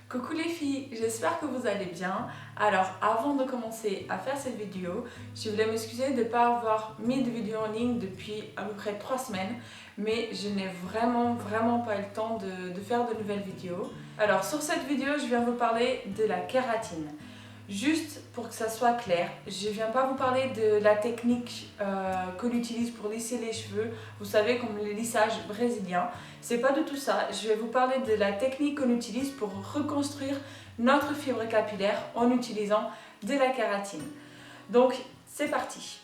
Coucou les filles, j'espère que vous allez bien. Alors avant de commencer à faire cette vidéo, je voulais m'excuser de ne pas avoir mis de vidéo en ligne depuis à peu près 3 semaines, mais je n'ai vraiment pas eu le temps de faire de nouvelles vidéos. Alors sur cette vidéo, je viens vous parler de la kératine. Juste pour que ça soit clair, je ne viens pas vous parler de la technique qu'on utilise pour lisser les cheveux, vous savez, comme le lissage brésilien. C'est pas du tout ça, je vais vous parler de la technique qu'on utilise pour reconstruire notre fibre capillaire en utilisant de la kératine. Donc c'est parti.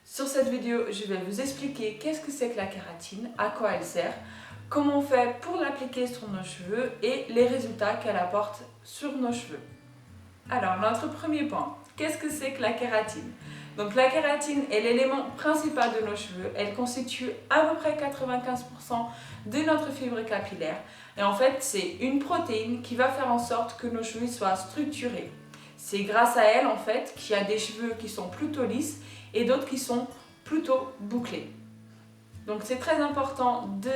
Sur cette vidéo, je vais vous expliquer qu'est-ce que c'est que la kératine, à quoi elle sert, comment on fait pour l'appliquer sur nos cheveux et les résultats qu'elle apporte sur nos cheveux. Alors, notre premier point, qu'est-ce que c'est que la kératine? Donc la kératine est l'élément principal de nos cheveux, elle constitue à peu près 95% de notre fibre capillaire. Et en fait, c'est une protéine qui va faire en sorte que nos cheveux soient structurés. C'est grâce à elle en fait qu'il y a des cheveux qui sont plutôt lisses et d'autres qui sont plutôt bouclés. Donc c'est très important de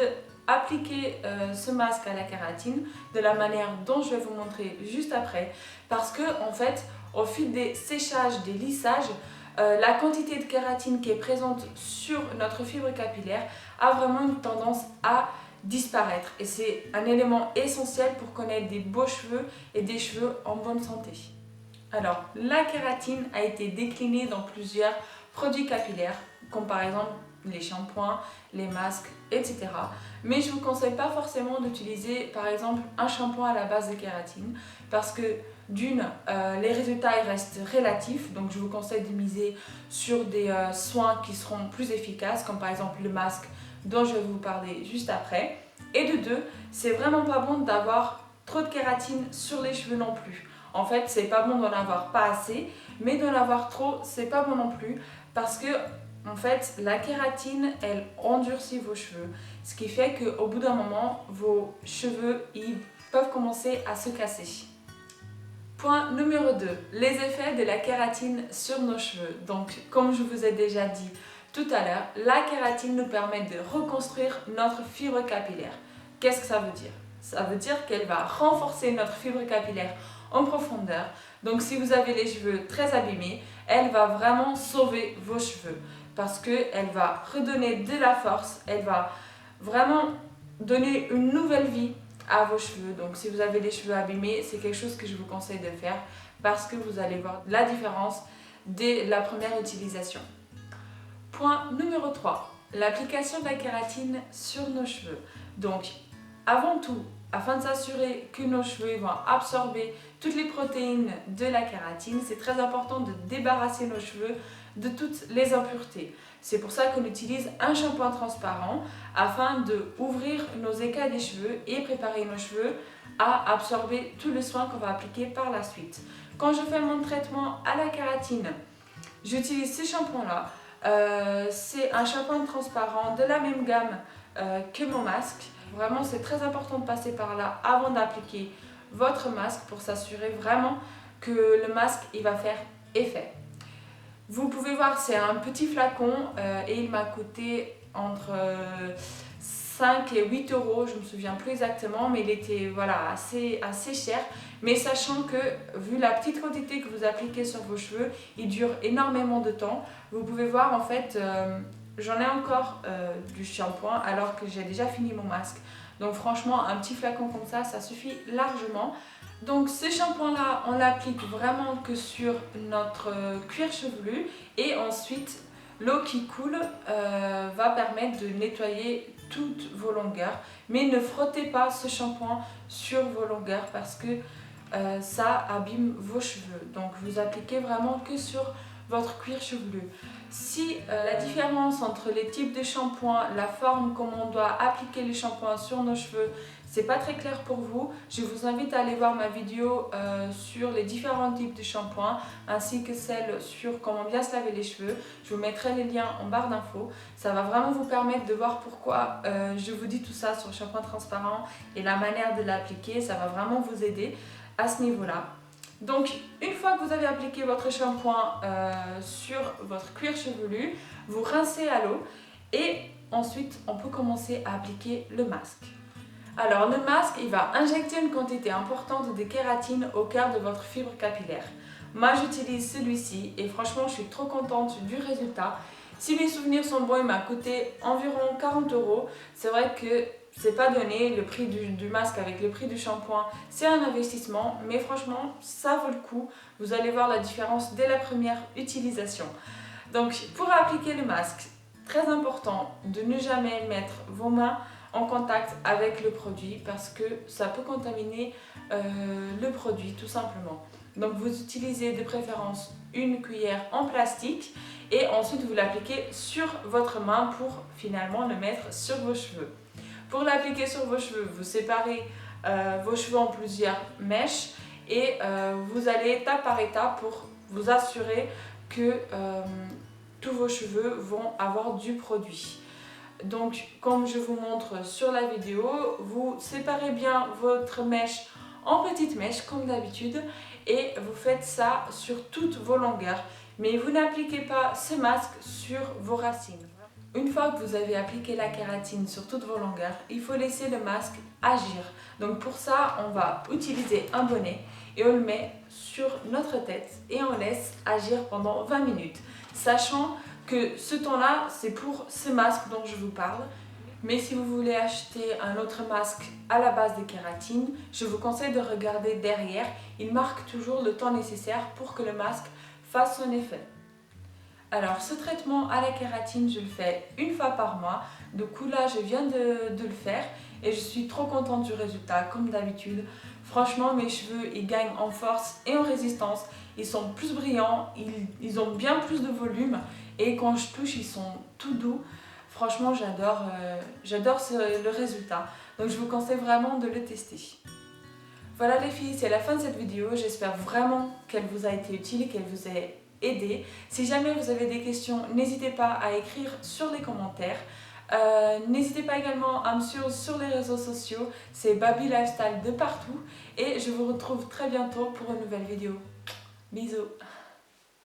appliquer ce masque à la kératine de la manière dont je vais vous montrer juste après, parce que en fait au fil des séchages, des lissages, la quantité de kératine qui est présente sur notre fibre capillaire a vraiment une tendance à disparaître, et c'est un élément essentiel pour qu'on ait des beaux cheveux et des cheveux en bonne santé. Alors la kératine a été déclinée dans plusieurs produits capillaires, comme par exemple les shampoings, les masques, etc. Mais je ne vous conseille pas forcément d'utiliser par exemple un shampoing à la base de kératine, parce que d'une, les résultats ils restent relatifs, donc je vous conseille de miser sur des soins qui seront plus efficaces, comme par exemple le masque dont je vais vous parler juste après. Et de deux, c'est vraiment pas bon d'avoir trop de kératine sur les cheveux non plus. En fait, c'est pas bon d'en avoir pas assez, mais d'en avoir trop, c'est pas bon non plus, parce que en fait, la kératine, elle endurcit vos cheveux, ce qui fait qu'au bout d'un moment, vos cheveux ils peuvent commencer à se casser. Point numéro 2, les effets de la kératine sur nos cheveux. Donc, comme je vous ai déjà dit tout à l'heure, la kératine nous permet de reconstruire notre fibre capillaire. Qu'est-ce que ça veut dire? Ça veut dire qu'elle va renforcer notre fibre capillaire en profondeur. Donc, si vous avez les cheveux très abîmés, elle va vraiment sauver vos cheveux, parce qu'elle va redonner de la force, elle va vraiment donner une nouvelle vie à vos cheveux. Donc si vous avez les cheveux abîmés, c'est quelque chose que je vous conseille de faire, parce que vous allez voir la différence dès la première utilisation. Point numéro 3, l'application de la kératine sur nos cheveux. Donc avant tout, afin de s'assurer que nos cheveux vont absorber toutes les protéines de la kératine, c'est très important de débarrasser nos cheveux de toutes les impuretés. C'est pour ça qu'on utilise un shampoing transparent afin d'ouvrir nos écailles des cheveux et préparer nos cheveux à absorber tout le soin qu'on va appliquer par la suite. Quand je fais mon traitement à la kératine, j'utilise ce shampoing-là. C'est un shampoing transparent de la même gamme que mon masque. Vraiment, c'est très important de passer par là avant d'appliquer votre masque pour s'assurer vraiment que le masque il va faire effet. Vous pouvez voir, c'est un petit flacon et il m'a coûté entre 5 et 8 euros, je ne me souviens plus exactement, mais il était voilà, assez cher. Mais sachant que, vu la petite quantité que vous appliquez sur vos cheveux, il dure énormément de temps. Vous pouvez voir, en fait, j'en ai encore du shampoing alors que j'ai déjà fini mon masque. Donc franchement, un petit flacon comme ça suffit largement. Donc ce shampoing là, on l'applique vraiment que sur notre cuir chevelu, et ensuite l'eau qui coule va permettre de nettoyer toutes vos longueurs. Mais ne frottez pas ce shampoing sur vos longueurs, parce que ça abîme vos cheveux. Donc vous appliquez vraiment que sur votre cuir chevelu. Si la différence entre les types de shampoing, la forme, comment on doit appliquer les shampoings sur nos cheveux, c'est pas très clair pour vous, je vous invite à aller voir ma vidéo sur les différents types de shampoings, ainsi que celle sur comment bien se laver les cheveux. Je vous mettrai les liens en barre d'infos. Ça va vraiment vous permettre de voir pourquoi je vous dis tout ça sur le shampoing transparent et la manière de l'appliquer. Ça va vraiment vous aider à ce niveau-là. Donc une fois que vous avez appliqué votre shampoing sur votre cuir chevelu, vous rincez à l'eau et ensuite on peut commencer à appliquer le masque. Alors le masque, il va injecter une quantité importante de kératine au cœur de votre fibre capillaire. Moi j'utilise celui-ci et franchement je suis trop contente du résultat. Si mes souvenirs sont bons, il m'a coûté environ 40 €. C'est vrai que c'est pas donné, le prix du masque avec le prix du shampoing, c'est un investissement, mais franchement ça vaut le coup. Vous allez voir la différence dès la première utilisation. Donc pour appliquer le masque, très important de ne jamais mettre vos mains en contact avec le produit parce que ça peut contaminer le produit tout simplement. Donc vous utilisez de préférence une cuillère en plastique et ensuite vous l'appliquez sur votre main pour finalement le mettre sur vos cheveux. Pour l'appliquer sur vos cheveux, vous séparez vos cheveux en plusieurs mèches et vous allez étape par étape pour vous assurer que tous vos cheveux vont avoir du produit. Donc comme je vous montre sur la vidéo, vous séparez bien votre mèche en petites mèches comme d'habitude et vous faites ça sur toutes vos longueurs, mais vous n'appliquez pas ce masque sur vos racines. Une fois que vous avez appliqué la kératine sur toutes vos longueurs, il faut laisser le masque agir. Donc pour ça, on va utiliser un bonnet et on le met sur notre tête et on laisse agir pendant 20 minutes. Sachant que ce temps-là, c'est pour ce masque dont je vous parle. Mais si vous voulez acheter un autre masque à la base de kératine, je vous conseille de regarder derrière. Il marque toujours le temps nécessaire pour que le masque fasse son effet. Alors ce traitement à la kératine, je le fais une fois par mois. Du coup là, je viens de le faire et je suis trop contente du résultat comme d'habitude. Franchement, mes cheveux, ils gagnent en force et en résistance. Ils sont plus brillants, ils ont bien plus de volume et quand je touche, ils sont tout doux. Franchement, j'adore le résultat. Donc je vous conseille vraiment de le tester. Voilà les filles, c'est la fin de cette vidéo. J'espère vraiment qu'elle vous a été utile et qu'elle vous a aidé. Si jamais vous avez des questions, n'hésitez pas à écrire sur les commentaires. N'hésitez pas également à me suivre sur les réseaux sociaux. C'est Baby Lifestyle de partout. Et je vous retrouve très bientôt pour une nouvelle vidéo. Bisous.